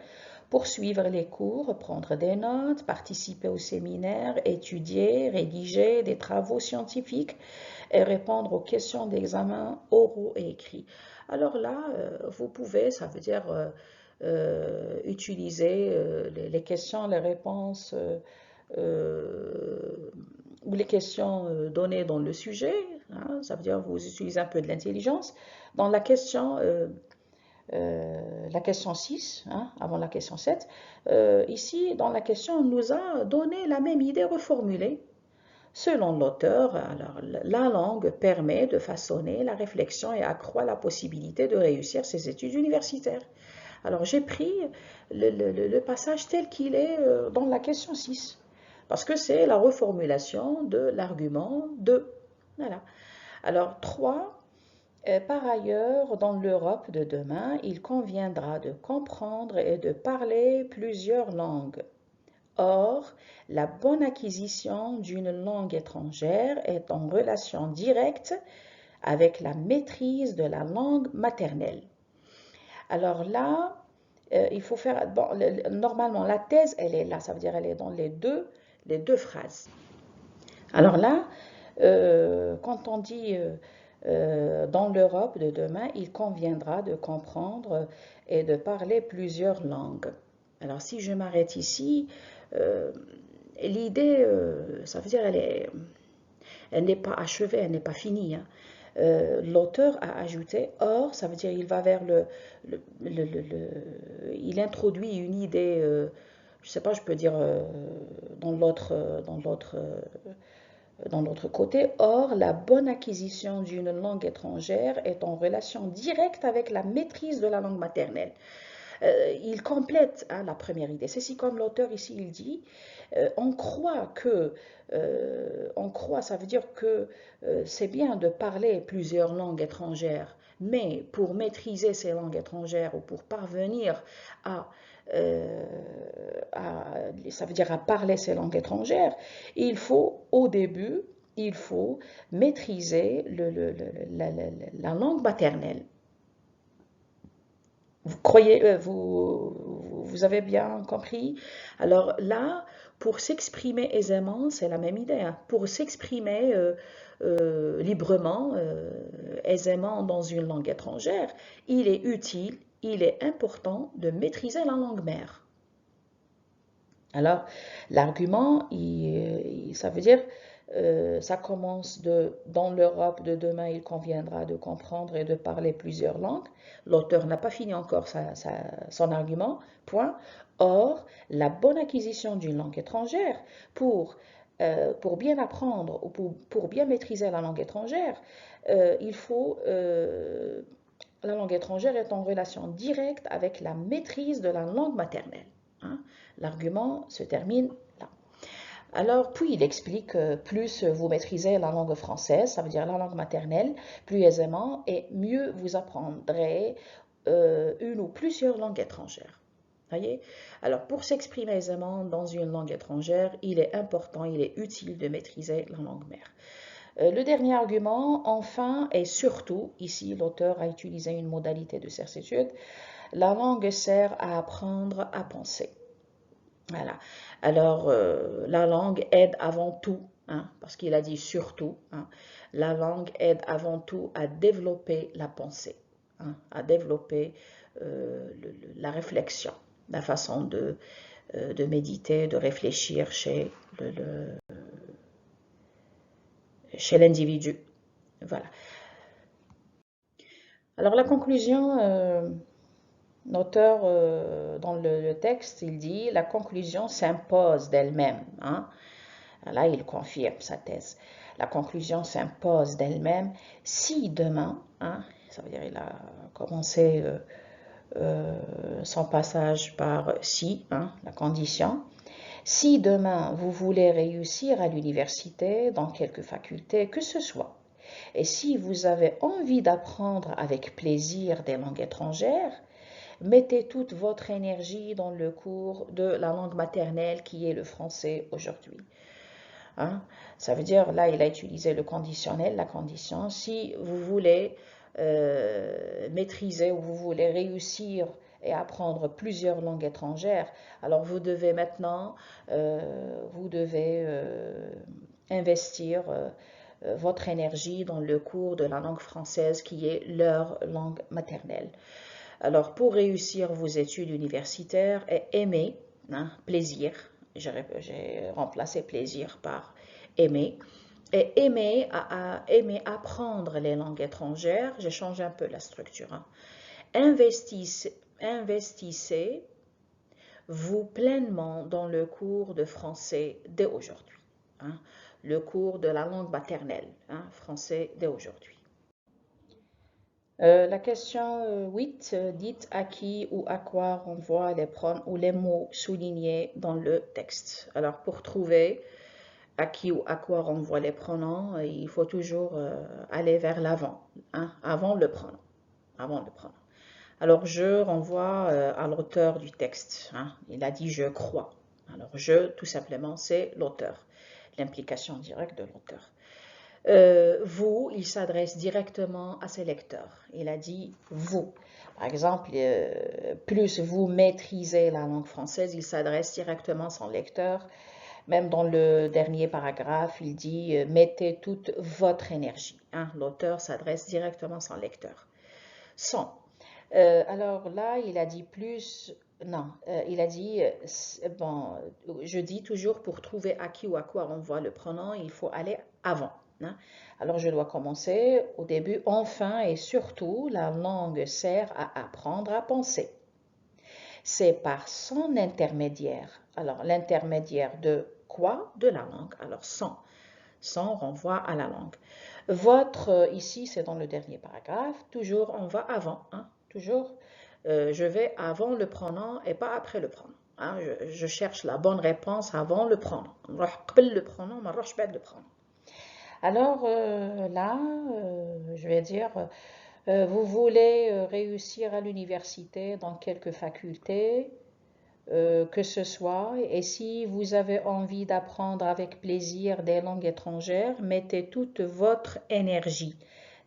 pour suivre les cours, prendre des notes, participer au séminaire, étudier, rédiger des travaux scientifiques et répondre aux questions d'examen oraux et écrits. Alors là, vous pouvez, ça veut dire utiliser les questions, les réponses ou les questions données dans le sujet, hein, ça veut dire vous utilisez un peu de l'intelligence. Dans la question 6, hein, avant la question 7, ici, dans la question, on nous a donné la même idée reformulée. Selon l'auteur, alors, la langue permet de façonner la réflexion et accroît la possibilité de réussir ses études universitaires. Alors j'ai pris le passage tel qu'il est dans la question 6, parce que c'est la reformulation de l'argument 2. Voilà. Alors 3. Par ailleurs, dans l'Europe de demain, il conviendra de comprendre et de parler plusieurs langues. Or, la bonne acquisition d'une langue étrangère est en relation directe avec la maîtrise de la langue maternelle. Alors là, il faut faire... Bon, normalement, la thèse, elle est là, ça veut dire elle est dans les deux phrases. Alors là, quand on dit dans l'Europe de demain, il conviendra de comprendre et de parler plusieurs langues. Alors si je m'arrête ici, l'idée, ça veut dire elle n'est pas achevée, elle n'est pas finie. Hein. L'auteur a ajouté, or, ça veut dire il va vers il introduit une idée, je ne sais pas, je peux dire dans l'autre côté. Or, la bonne acquisition d'une langue étrangère est en relation directe avec la maîtrise de la langue maternelle. Il complète la première idée. C'est si comme l'auteur ici, il dit, on croit, ça veut dire que c'est bien de parler plusieurs langues étrangères, mais pour maîtriser ces langues étrangères ou pour parvenir ça veut dire à parler ces langues étrangères, il faut au début, il faut maîtriser la langue maternelle. Vous croyez, vous avez bien compris? Alors là, pour s'exprimer aisément, c'est la même idée. Hein. Pour s'exprimer librement, aisément dans une langue étrangère, il est utile, il est important de maîtriser la langue mère. Alors, l'argument, ça veut dire, ça commence dans l'Europe de demain, il conviendra de comprendre et de parler plusieurs langues. L'auteur n'a pas fini encore son argument, point. Or, la bonne acquisition d'une langue étrangère pour bien apprendre ou pour bien maîtriser la langue étrangère, la langue étrangère est en relation directe avec la maîtrise de la langue maternelle. Hein. L'argument se termine là. Alors, puis il explique que plus vous maîtrisez la langue française, ça veut dire la langue maternelle, plus aisément et mieux vous apprendrez une ou plusieurs langues étrangères. Voyez? Alors, pour s'exprimer aisément dans une langue étrangère, il est important, il est utile de maîtriser la langue mère. Le dernier argument, enfin et surtout, ici l'auteur a utilisé une modalité de certitude, la langue sert à apprendre à penser. Voilà. Alors, la langue aide avant tout, hein, parce qu'il a dit surtout, hein, la langue aide avant tout à développer la pensée, hein, à développer la réflexion, la façon de méditer, de réfléchir chez l'individu. Voilà. Alors, la conclusion... L'auteur, dans le texte, il dit « La conclusion s'impose d'elle-même. Hein. » Là, il confirme sa thèse. La conclusion s'impose d'elle-même si demain, hein, ça veut dire il a commencé son passage par si, hein, la condition. Si demain, vous voulez réussir à l'université, dans quelque faculté que ce soit, et si vous avez envie d'apprendre avec plaisir des langues étrangères, mettez toute votre énergie dans le cours de la langue maternelle qui est le français aujourd'hui. Hein? Ça veut dire, là, il a utilisé le conditionnel, la condition. Si vous voulez maîtriser ou vous voulez réussir et apprendre plusieurs langues étrangères, alors vous devez maintenant, investir votre énergie dans le cours de la langue française qui est leur langue maternelle. Alors, pour réussir vos études universitaires, aimer, hein, plaisir, j'ai remplacé plaisir par aimer, et aimer apprendre les langues étrangères, j'ai changé un peu la structure. Hein. Investissez-vous pleinement dans le cours de français dès aujourd'hui. Hein. le cours de la langue maternelle, hein, français dès aujourd'hui. La question 8, dites à qui ou à quoi renvoient les pronoms ou les mots soulignés dans le texte. Alors pour trouver à qui ou à quoi renvoient les pronoms, il faut toujours aller vers l'avant, hein, avant le pronom. Avant le pronom. Alors je renvoie à l'auteur du texte, hein. Il a dit je crois. Alors je, tout simplement, c'est l'auteur, l'implication directe de l'auteur. Vous, il s'adresse directement à ses lecteurs. Il a dit vous. Par exemple, plus vous maîtrisez la langue française, il s'adresse directement à son lecteur. Même dans le dernier paragraphe, il dit mettez toute votre énergie, hein. L'auteur s'adresse directement à son lecteur. Son. Alors là, il a dit plus, non, il a dit, bon, je dis toujours pour trouver à qui ou à quoi on voit le pronom, il faut aller avant, hein. Alors je dois commencer au début, enfin et surtout, la langue sert à apprendre à penser. C'est par son intermédiaire. Alors l'intermédiaire de quoi? De la langue. Alors son renvoie à la langue. Votre, ici c'est dans le dernier paragraphe, toujours on va avant, hein, toujours je vais avant le pronom et pas après le pronom, hein, je cherche la bonne réponse avant le pronom. Alors là, je vais dire, vous voulez réussir à l'université dans quelques facultés, que ce soit, et si vous avez envie d'apprendre avec plaisir des langues étrangères, mettez toute votre énergie.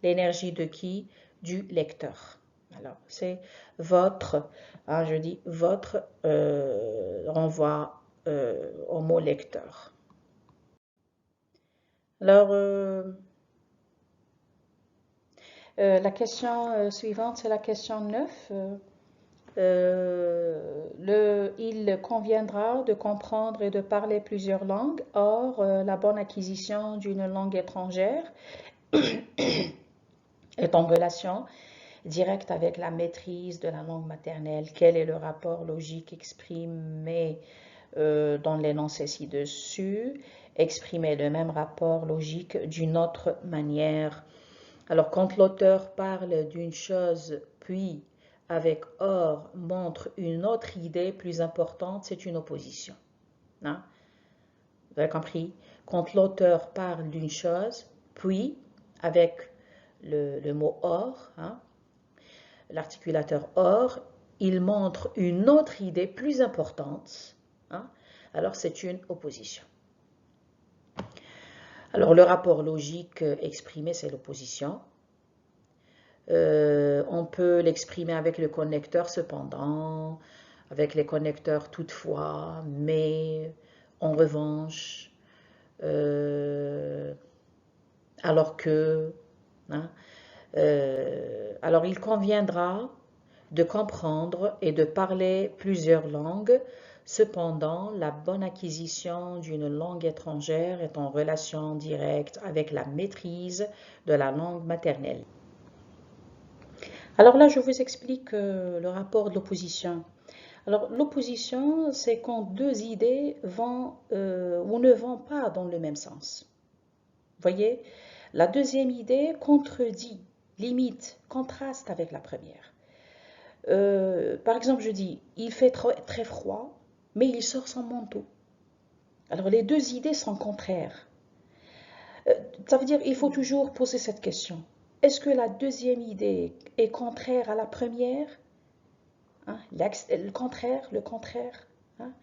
L'énergie de qui? Du lecteur. Alors, c'est votre, hein, je dis votre, renvoie au mot lecteur. Alors, la question suivante, c'est la question 9. Il conviendra de comprendre et de parler plusieurs langues. Or, la bonne acquisition d'une langue étrangère est en relation directe avec la maîtrise de la langue maternelle. Quel est le rapport logique exprimé dans l'énoncé ci-dessus? Exprimer le même rapport logique d'une autre manière. Alors, quand l'auteur parle d'une chose, puis avec or montre une autre idée plus importante, c'est une opposition, hein? Vous avez compris? Quand l'auteur parle d'une chose, puis avec le mot or, hein, l'articulateur or, il montre une autre idée plus importante, hein, alors c'est une opposition. Alors le rapport logique exprimé, c'est l'opposition. On peut l'exprimer avec le connecteur cependant, avec les connecteurs toutefois, mais, en revanche, alors que, hein, alors il conviendra de comprendre et de parler plusieurs langues. Cependant, la bonne acquisition d'une langue étrangère est en relation directe avec la maîtrise de la langue maternelle. Alors là, je vous explique le rapport de l'opposition. Alors, l'opposition, c'est quand deux idées vont ou ne vont pas dans le même sens. Vous voyez, la deuxième idée contredit, limite, contraste avec la première. Par exemple, je dis, il fait très froid, mais il sort son manteau. Alors, les deux idées sont contraires. Ça veut dire qu'il faut toujours poser cette question. Est-ce que la deuxième idée est contraire à la première? Hein, le contraire. Hein.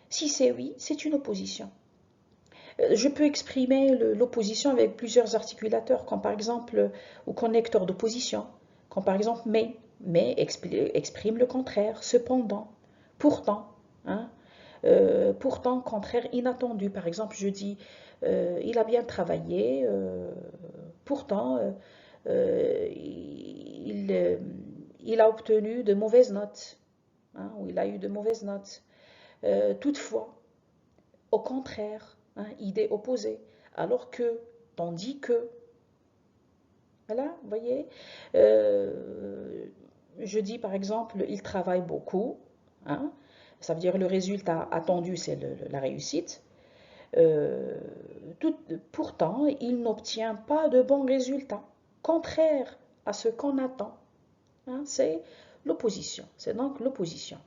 Si c'est oui, c'est une opposition. Je peux exprimer l'opposition avec plusieurs articulateurs, comme par exemple au connecteur d'opposition, comme par exemple mais exprime le contraire, cependant, pourtant, hein, pourtant, contraire inattendu. Par exemple, je dis, il a bien travaillé, pourtant, il a obtenu de mauvaises notes, hein, ou il a eu de mauvaises notes. Toutefois, au contraire, hein, idée opposée, alors que, tandis que, voilà, vous voyez, je dis par exemple, il travaille beaucoup, hein, ça veut dire le résultat attendu, c'est la réussite. Pourtant, il n'obtient pas de bons résultats, contraire à ce qu'on attend. Hein, c'est l'opposition, c'est donc l'opposition.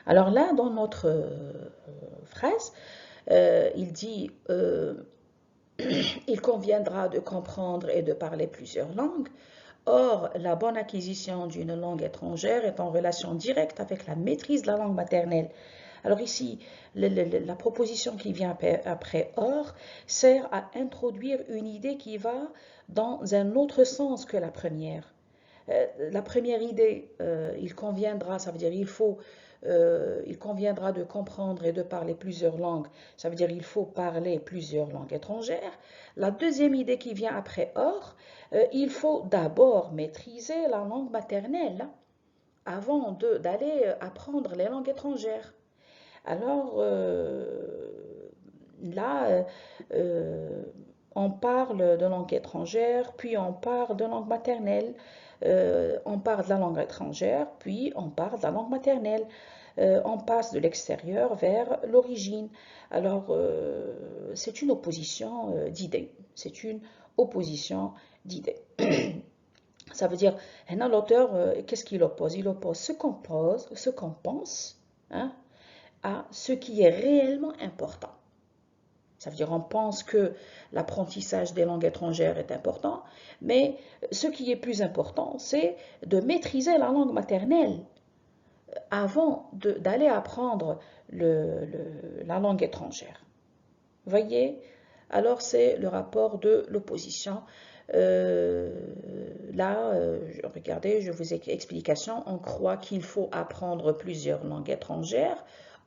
Alors là, dans notre phrase, il dit il conviendra de comprendre et de parler plusieurs langues. Or, la bonne acquisition d'une langue étrangère est en relation directe avec la maîtrise de la langue maternelle. Alors ici, la proposition qui vient après or sert à introduire une idée qui va dans un autre sens que la première. La première idée, il conviendra, ça veut dire il conviendra de comprendre et de parler plusieurs langues, ça veut dire il faut parler plusieurs langues étrangères. La deuxième idée qui vient après or, il faut d'abord maîtriser la langue maternelle avant d'aller apprendre les langues étrangères. Alors là, on parle de langue étrangère, puis on parle de langue maternelle, on parle de la langue étrangère, puis on parle de la langue maternelle. On passe de l'extérieur vers l'origine. Alors, c'est une opposition d'idées. C'est une opposition d'idées. Ça veut dire, l'auteur, qu'est-ce qu'il oppose? Il oppose ce qu'on pense, hein, à ce qui est réellement important. Ça veut dire on pense que l'apprentissage des langues étrangères est important, mais ce qui est plus important, c'est de maîtriser la langue maternelle avant d'aller apprendre la langue étrangère. Voyez? Alors c'est le rapport de l'opposition. Là, regardez, je vous ai explication. On croit qu'il faut apprendre plusieurs langues étrangères.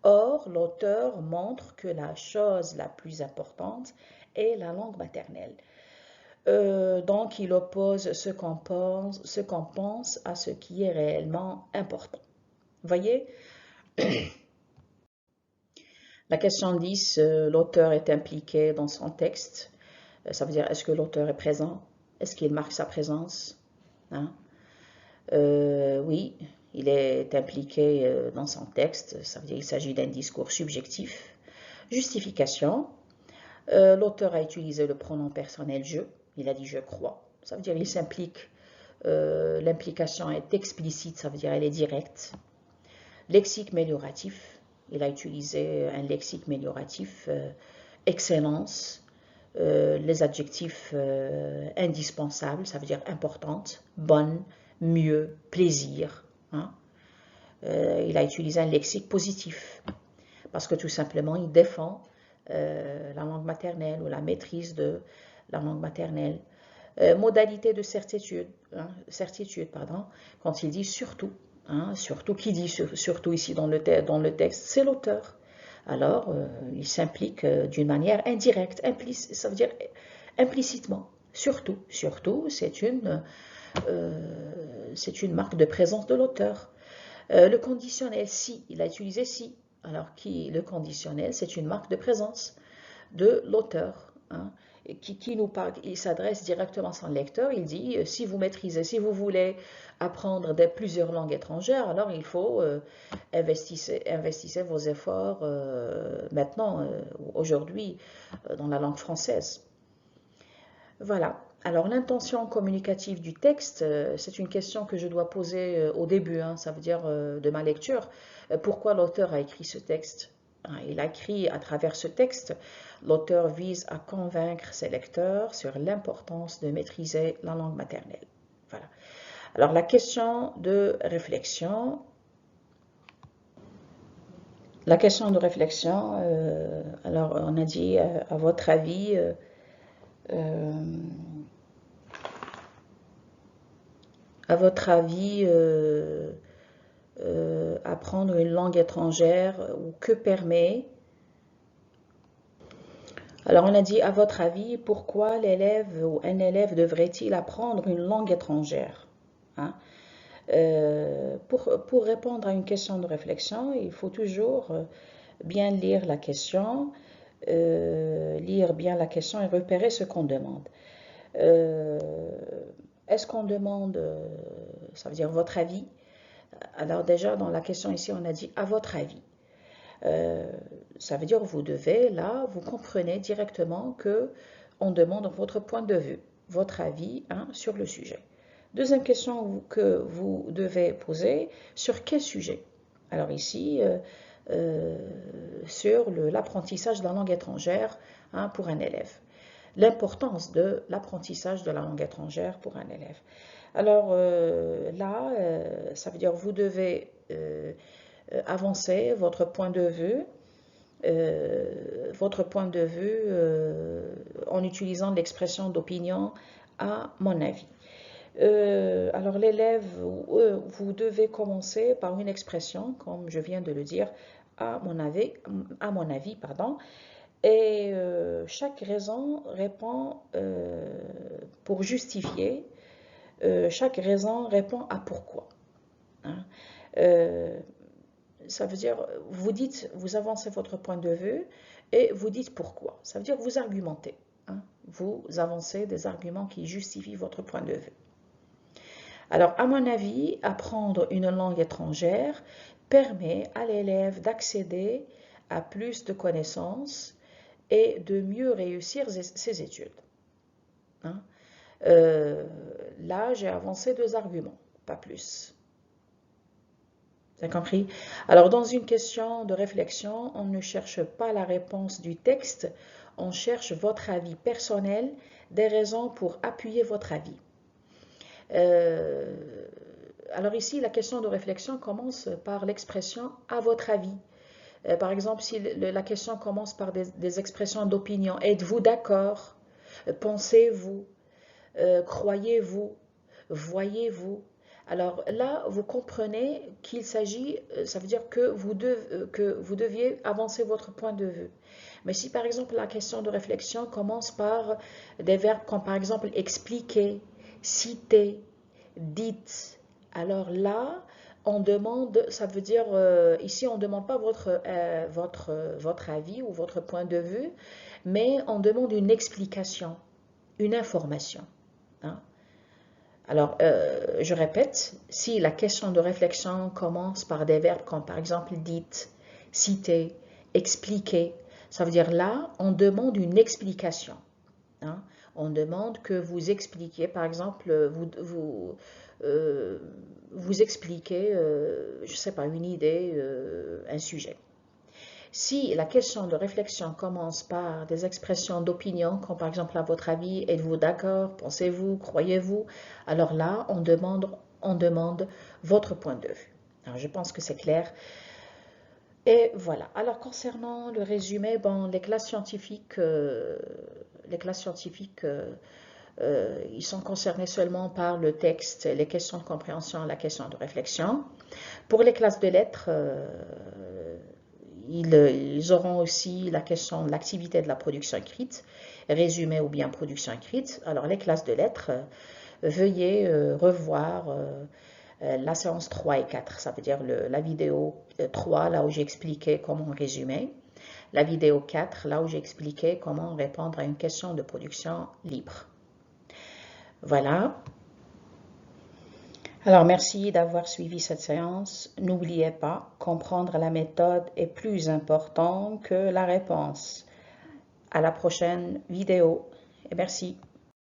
Or, l'auteur montre que la chose la plus importante est la langue maternelle. Donc, il oppose ce qu'on pense à ce qui est réellement important. Voyez? La question 10, l'auteur est impliqué dans son texte. Ça veut dire, est-ce que l'auteur est présent? Est-ce qu'il marque sa présence? Hein? Oui, il est impliqué dans son texte. Ça veut dire qu'il s'agit d'un discours subjectif. Justification. L'auteur a utilisé le pronom personnel « je ». Il a dit « je crois ». Ça veut dire qu'il s'implique. L'implication est explicite, ça veut dire elle est directe. Lexique mélioratif. Il a utilisé un lexique mélioratif. Excellence. Les adjectifs indispensables, ça veut dire importante, bonne, mieux, plaisir. Hein. Il a utilisé un lexique positif parce que tout simplement il défend la langue maternelle ou la maîtrise de la langue maternelle. Modalité de certitude, pardon, quand il dit surtout. Surtout, qui dit surtout ici dans le texte? C'est l'auteur. Alors, il s'implique d'une manière indirecte, ça veut dire implicitement. Surtout, c'est une marque de présence de l'auteur. Le conditionnel si, il a utilisé si. Alors, le conditionnel, c'est une marque de présence de l'auteur. Hein, qui nous parle, il s'adresse directement à son lecteur, il dit si vous voulez apprendre plusieurs langues étrangères, alors il faut investissez vos efforts maintenant, aujourd'hui, dans la langue française. Voilà. Alors l'intention communicative du texte, c'est une question que je dois poser au début, ça veut dire de ma lecture. Pourquoi l'auteur a écrit ce texte? Il a écrit à travers ce texte, l'auteur vise à convaincre ses lecteurs sur l'importance de maîtriser la langue maternelle. Voilà. Alors la question de réflexion. Alors on a dit à votre avis, apprendre une langue étrangère ou que permet. Alors on a dit à votre avis, pourquoi l'élève ou un élève devrait-il apprendre une langue étrangère? Pour répondre à une question de réflexion, il faut toujours bien lire la question, et repérer ce qu'on demande. Est-ce qu'on demande, ça veut dire votre avis? Alors déjà dans la question ici on a dit à votre avis. Ça veut dire que vous devez, là, vous comprenez directement que on demande votre point de vue, votre avis sur le sujet. Deuxième question que vous devez poser, sur quel sujet? Alors ici, sur l'apprentissage de la langue étrangère pour un élève. L'importance de l'apprentissage de la langue étrangère pour un élève. Alors là, ça veut dire que vous devez avancer votre point de vue en utilisant l'expression d'opinion à mon avis. Alors l'élève, vous devez commencer par une expression, comme je viens de le dire, à mon avis, pardon, et chaque raison répond pour justifier, chaque raison répond à pourquoi. Ça veut dire, vous avancez votre point de vue et vous dites pourquoi. Ça veut dire que vous argumentez. Vous avancez des arguments qui justifient votre point de vue. Alors, à mon avis, apprendre une langue étrangère permet à l'élève d'accéder à plus de connaissances et de mieux réussir ses études. Là, j'ai avancé 2 arguments, pas plus. Vous avez compris? Alors, dans une question de réflexion, on ne cherche pas la réponse du texte, on cherche votre avis personnel, des raisons pour appuyer votre avis. Alors ici, la question de réflexion commence par l'expression « à votre avis ». Par exemple, si la question commence par des expressions d'opinion, êtes-vous d'accord? Pensez-vous? Croyez-vous? Voyez-vous? Alors là, vous comprenez qu'il s'agit, ça veut dire que vous deviez avancer votre point de vue. Mais si par exemple la question de réflexion commence par des verbes comme par exemple expliquer, citer, dites, alors là, on demande, ça veut dire, ici on ne demande pas votre avis ou votre point de vue, mais on demande une explication, une information. Alors, je répète, si la question de réflexion commence par des verbes comme par exemple dites, citer, expliquer, ça veut dire là, on demande une explication. On demande que vous expliquiez, par exemple, vous expliquez, je ne sais pas, une idée, un sujet. Si la question de réflexion commence par des expressions d'opinion, comme par exemple à votre avis, êtes-vous d'accord, pensez-vous, croyez-vous, alors là, on demande votre point de vue. Alors, je pense que c'est clair. Et voilà. Alors, concernant le résumé, bon, les classes scientifiques, ils sont concernés seulement par le texte, les questions de compréhension, la question de réflexion. Pour les classes de lettres, ils auront aussi la question de l'activité de la production écrite, résumé ou bien production écrite. Alors, les classes de lettres, veuillez revoir la séance 3 et 4, ça veut dire la vidéo 3, là où j'ai expliqué comment résumer, la vidéo 4, là où j'ai expliqué comment répondre à une question de production libre. Voilà. Alors, merci d'avoir suivi cette séance. N'oubliez pas, comprendre la méthode est plus important que la réponse. À la prochaine vidéo et merci.